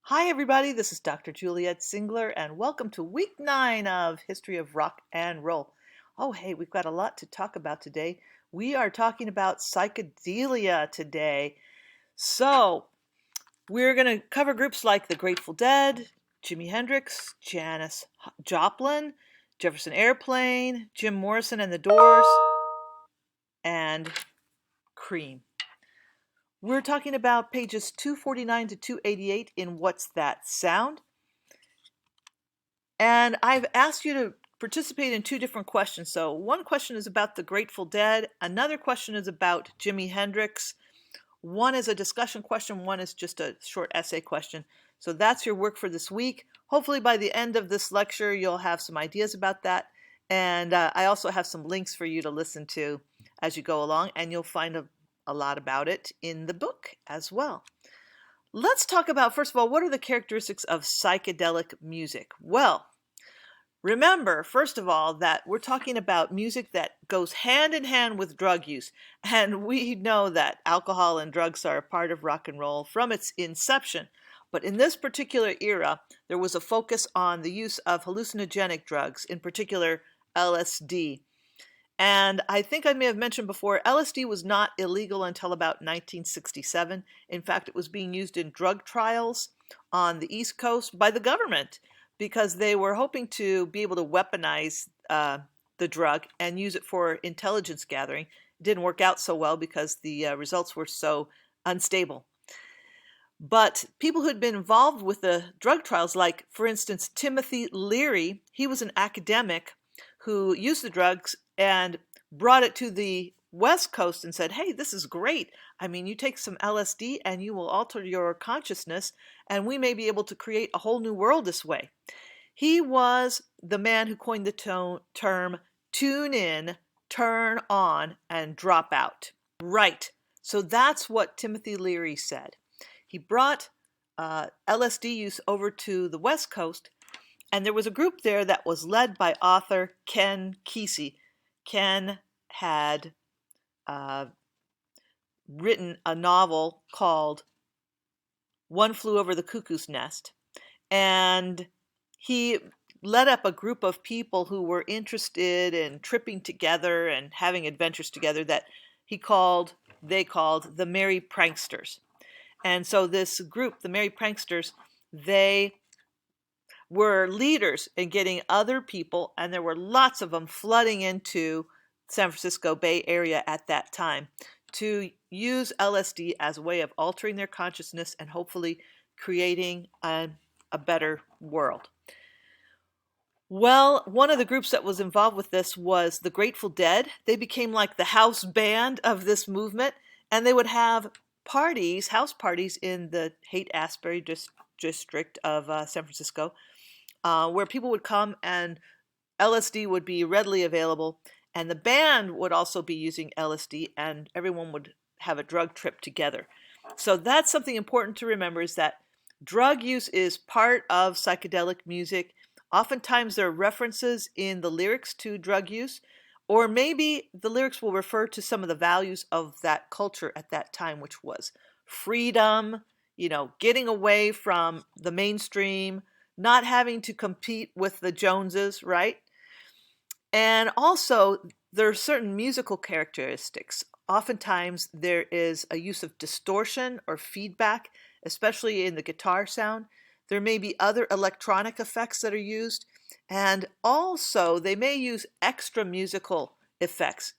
Hi, everybody. This is Dr. Juliet Singler, and welcome to week 9 of History of Rock and Roll. Oh, hey, we've got a lot to talk about today. We are talking about psychedelia today. So, we're going to cover groups like the Grateful Dead, Jimi Hendrix, Janis Joplin, Jefferson Airplane, Jim Morrison and the Doors, and Cream. We're talking about pages 249 to 288 in What's That Sound? And I've asked you to participate in two different questions. So one question is about the Grateful Dead. Another question is about Jimi Hendrix. One is a discussion question. One is just a short essay question. So that's your work for this week. Hopefully by the end of this lecture, you'll have some ideas about that. And I also have some links for you to listen to as you go along. And you'll find a lot about it in the book as well. Let's talk about, first of all, what are the characteristics of psychedelic music? Well, remember, first of all, that we're talking about music that goes hand in hand with drug use. And we know that alcohol and drugs are a part of rock and roll from its inception. But in this particular era, there was a focus on the use of hallucinogenic drugs, in particular LSD. And I think I may have mentioned before, LSD was not illegal until about 1967. In fact, it was being used in drug trials on the East Coast by the government because they were hoping to be able to weaponize the drug and use it for intelligence gathering. It didn't work out so well because the results were so unstable. But people who had been involved with the drug trials, like, for instance, Timothy Leary, he was an academic who used the drugs and brought it to the West Coast and said, hey, this is great. I mean, you take some LSD and you will alter your consciousness, and we may be able to create a whole new world this way. He was the man who coined the term tune in, turn on, and drop out. Right. So that's what Timothy Leary said. He brought LSD use over to the West Coast, and there was a group there that was led by author Ken Kesey. Ken had written a novel called One Flew Over the Cuckoo's Nest, and he led up a group of people who were interested in tripping together and having adventures together that they called the Merry Pranksters. And so this group, the Merry Pranksters, they were leaders in getting other people, and there were lots of them flooding into San Francisco Bay Area at that time, to use LSD as a way of altering their consciousness and hopefully creating a better world. Well, one of the groups that was involved with this was the Grateful Dead. They became like the house band of this movement, and they would have parties, house parties in the Haight-Ashbury district of San Francisco, where people would come and LSD would be readily available, and the band would also be using LSD, and everyone would have a drug trip together. So that's something important to remember, is that drug use is part of psychedelic music. Oftentimes there are references in the lyrics to drug use, or maybe the lyrics will refer to some of the values of that culture at that time, which was freedom, getting away from the mainstream, not having to compete with the Joneses, right? And also, there are certain musical characteristics. Oftentimes, there is a use of distortion or feedback, especially in the guitar sound. There may be other electronic effects that are used. And also, they may use extra musical effects,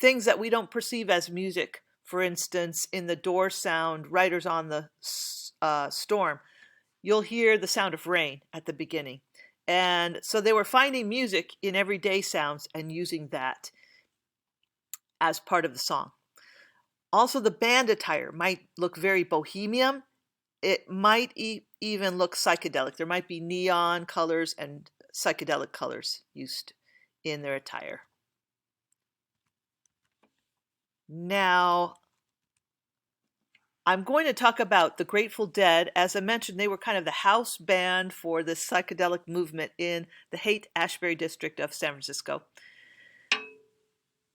things that we don't perceive as music. For instance, in the Doors sound, Riders on the Storm, you'll hear the sound of rain at the beginning. And so they were finding music in everyday sounds and using that as part of the song. Also, the band attire might look very bohemian. It might even look psychedelic. There might be neon colors and psychedelic colors used in their attire. Now, I'm going to talk about the Grateful Dead. As I mentioned, they were kind of the house band for the psychedelic movement in the Haight-Ashbury district of San Francisco.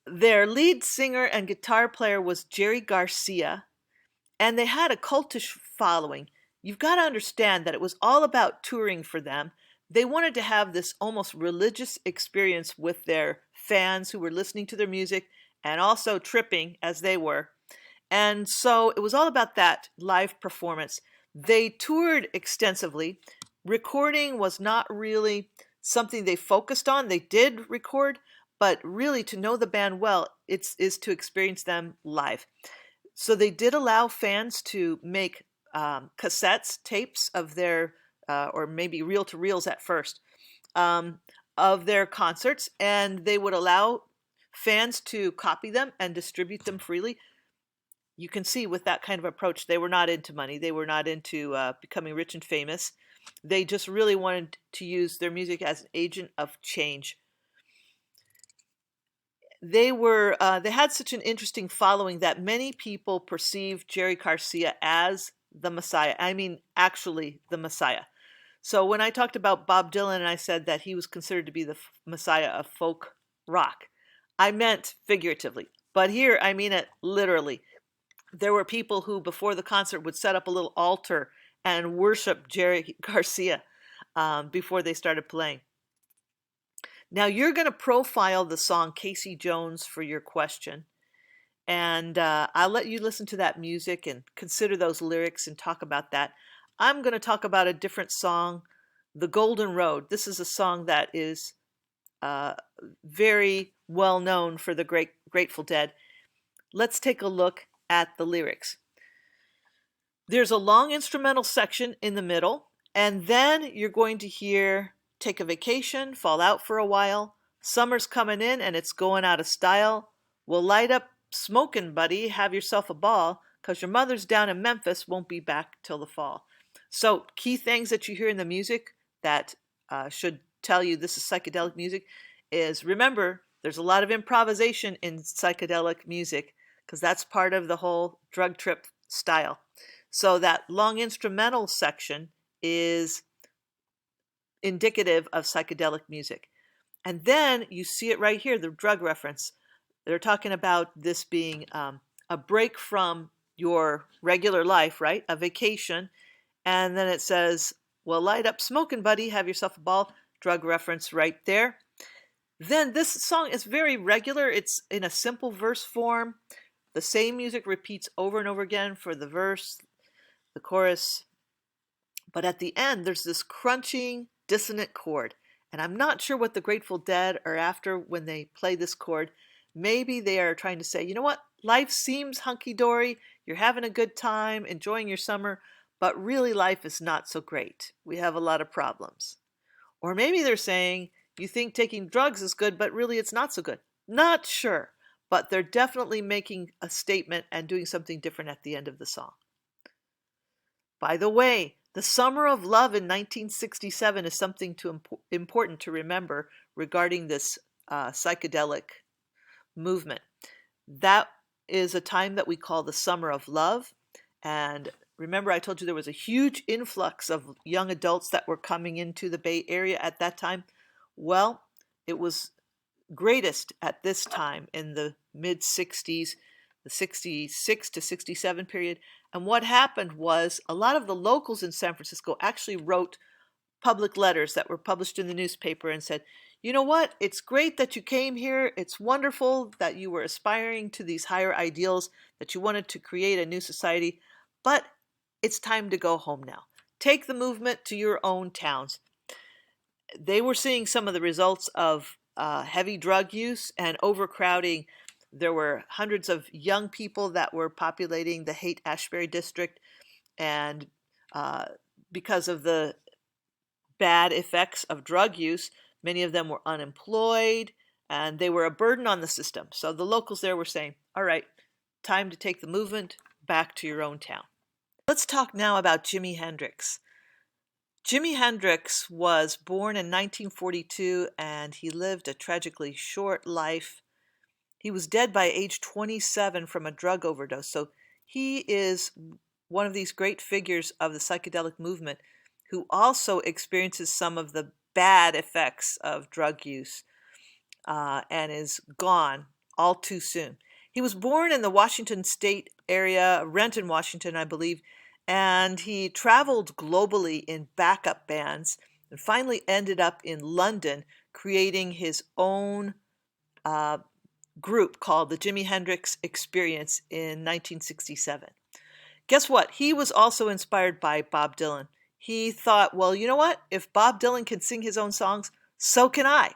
Their lead singer and guitar player was Jerry Garcia, and they had a cultish following. you've got to understand that it was all about touring for them. They wanted to have this almost religious experience with their fans who were listening to their music and also tripping as they were. And so it was all about that live performance. They toured extensively. Recording was not really something they focused on. They did record, but really to know the band well, is to experience them live. So they did allow fans to make cassettes, tapes of their, or maybe reel to reels at first, um, of their concerts, and they would allow fans to copy them and distribute them freely. You can see with that kind of approach, they were not into money. They were not into becoming rich and famous. They just really wanted to use their music as an agent of change. They had such an interesting following that many people perceived Jerry Garcia as the Messiah. I mean, actually the Messiah. So when I talked about Bob Dylan and I said that he was considered to be the Messiah of folk rock, I meant figuratively. But here I mean it literally. There were people who before the concert would set up a little altar and worship Jerry Garcia before they started playing. Now you're going to profile the song Casey Jones for your question. And I'll let you listen to that music and consider those lyrics and talk about that. I'm going to talk about a different song, The Golden Road. This is a song that is very well known for the Grateful Dead. Let's take a look at the lyrics. There's a long instrumental section in the middle, and then you're going to hear take a vacation, fall out for a while, summer's coming in and it's going out of style, we'll light up smoking, buddy, have yourself a ball, 'cause your mother's down in Memphis, won't be back till the fall. So key things that you hear in the music that should tell you this is psychedelic music is, remember, there's a lot of improvisation in psychedelic music because that's part of the whole drug trip style. So that long instrumental section is indicative of psychedelic music. And then you see it right here, the drug reference. They're talking about this being a break from your regular life, right? A vacation. And then it says, well, light up smoking, buddy, have yourself a ball. Drug reference right there. Then this song is very regular. It's in a simple verse form. The same music repeats over and over again for the verse, the chorus. But at the end, there's this crunching, dissonant chord. And I'm not sure what the Grateful Dead are after when they play this chord. Maybe they are trying to say, you know what? Life seems hunky-dory. You're having a good time, enjoying your summer, but really life is not so great. We have a lot of problems. Or maybe they're saying, you think taking drugs is good, but really it's not so good. Not sure, but they're definitely making a statement and doing something different at the end of the song. By the way, the Summer of Love in 1967 is something important to remember regarding this psychedelic movement. That is a time that we call the Summer of Love. And remember, I told you there was a huge influx of young adults that were coming into the Bay Area at that time. Well, it was greatest at this time in the mid-60s, the 66 to 67 period. And what happened was a lot of the locals in San Francisco actually wrote public letters that were published in the newspaper and said, you know what, it's great that you came here. It's wonderful that you were aspiring to these higher ideals, that you wanted to create a new society, but it's time to go home now. Take the movement to your own towns. They were seeing some of the results of heavy drug use and overcrowding. There were hundreds of young people that were populating the Haight-Ashbury district, and because of the bad effects of drug use, many of them were unemployed, and they were a burden on the system. So the locals there were saying, all right, time to take the movement back to your own town. Let's talk now about Jimi Hendrix. Jimi Hendrix was born in 1942, and he lived a tragically short life. He was dead by age 27 from a drug overdose. So he is one of these great figures of the psychedelic movement who also experiences some of the bad effects of drug use and is gone all too soon. He was born in the Washington State area, Renton, Washington, I believe, And he traveled globally in backup bands and finally ended up in London creating his own uh, group called the Jimi Hendrix Experience in 1967. Guess what? He was also inspired by Bob Dylan. He thought, well, you know what? If Bob Dylan can sing his own songs, so can I.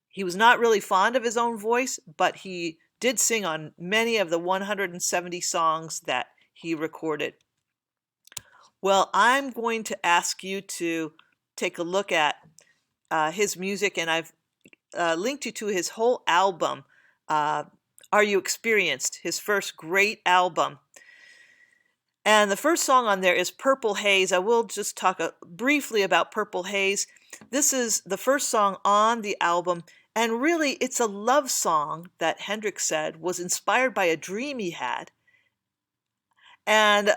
He was not really fond of his own voice, but he did sing on many of the 170 songs that he recorded. Well, I'm going to ask you to take a look at his music, and I've linked you to his whole album, Are You Experienced? His first great album. And the first song on there is Purple Haze. I will just talk briefly about Purple Haze. This is the first song on the album, and really it's a love song that Hendrix said was inspired by a dream he had. And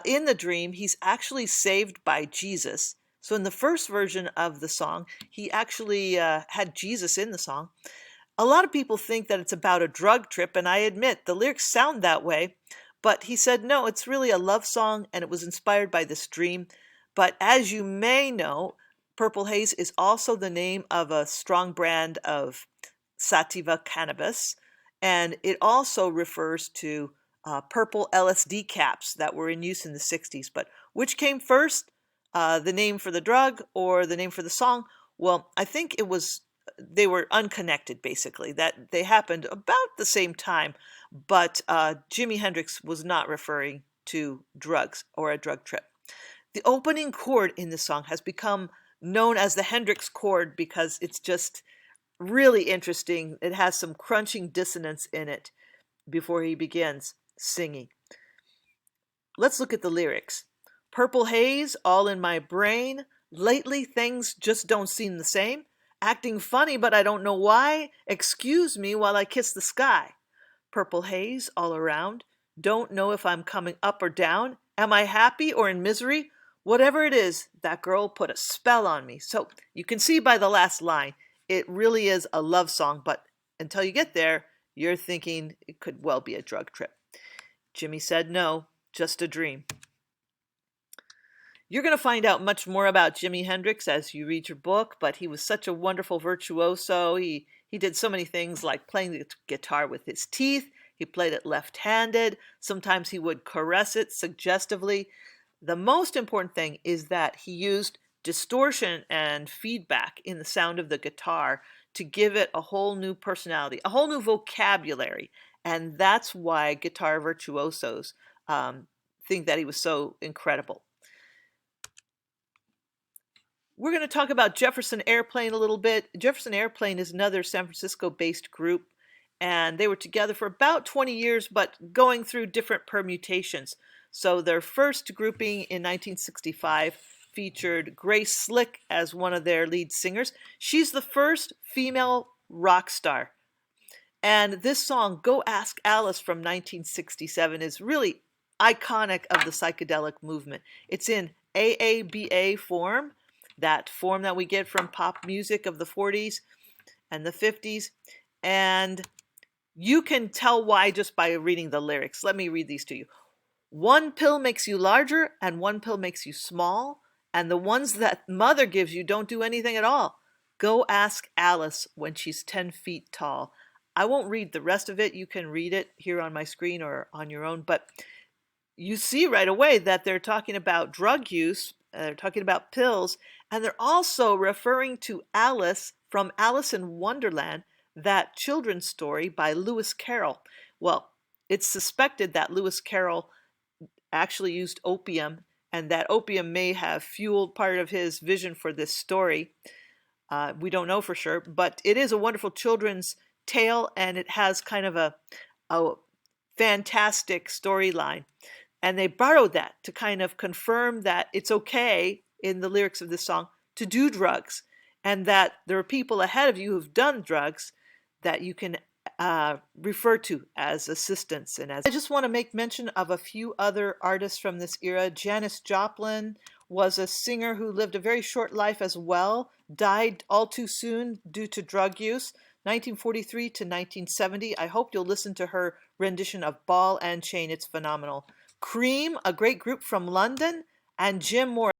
in the dream, he's actually saved by Jesus. So in the first version of the song, he actually had Jesus in the song. A lot of people think that it's about a drug trip, and I admit the lyrics sound that way. But he said, no, it's really a love song, and it was inspired by this dream. But as you may know, Purple Haze is also the name of a strong brand of sativa cannabis, and it also refers to purple LSD caps that were in use in the 60s. But which came first, the name for the drug or the name for the song? Well, I think they were unconnected, basically, that they happened about the same time, but Jimi Hendrix was not referring to drugs or a drug trip. The opening chord in this song has become known as the Hendrix chord because it's just really interesting. It has some crunching dissonance in it before he begins singing. Let's look at the lyrics. Purple haze all in my brain. Lately things just don't seem the same. Acting funny, but I don't know why. Excuse me while I kiss the sky. Purple haze all around. Don't know if I'm coming up or down. Am I happy or in misery? Whatever it is, that girl put a spell on me. So you can see by the last line, it really is a love song, but until you get there, you're thinking it could well be a drug trip. Jimi said no, just a dream. You're going to find out much more about Jimi Hendrix as you read your book, but he was such a wonderful virtuoso. He did so many things like playing the guitar with his teeth. He played it left-handed. Sometimes he would caress it suggestively. The most important thing is that he used distortion and feedback in the sound of the guitar to give it a whole new personality, a whole new vocabulary. And that's why guitar virtuosos think that he was so incredible. We're going to talk about Jefferson Airplane a little bit. Jefferson Airplane is another San Francisco-based group, and they were together for about 20 years, but going through different permutations. So their first grouping in 1965 featured Grace Slick as one of their lead singers. She's the first female rock star. And this song, Go Ask Alice from 1967, is really iconic of the psychedelic movement. It's in AABA form, that form that we get from pop music of the 40s and the 50s. And you can tell why just by reading the lyrics. Let me read these to you. One pill makes you larger and one pill makes you small, and the ones that mother gives you don't do anything at all. Go ask Alice when she's 10 feet tall. I won't read the rest of it. You can read it here on my screen or on your own, but you see right away that they're talking about drug use, they're talking about pills, and they're also referring to Alice from Alice in Wonderland, that children's story by Lewis Carroll. Well, it's suspected that Lewis Carroll actually used opium, and that opium may have fueled part of his vision for this story. We don't know for sure, but it is a wonderful children's tale, and it has kind of a fantastic storyline. And they borrowed that to kind of confirm that it's okay in the lyrics of this song to do drugs, and that there are people ahead of you who've done drugs that you can refer to as assistants. And I just want to make mention of a few other artists from this era. Janis Joplin was a singer who lived a very short life as well, died all too soon due to drug use, 1943 to 1970. I hope you'll listen to her rendition of Ball and Chain. It's phenomenal. Cream, a great group from London, and Jim Moore.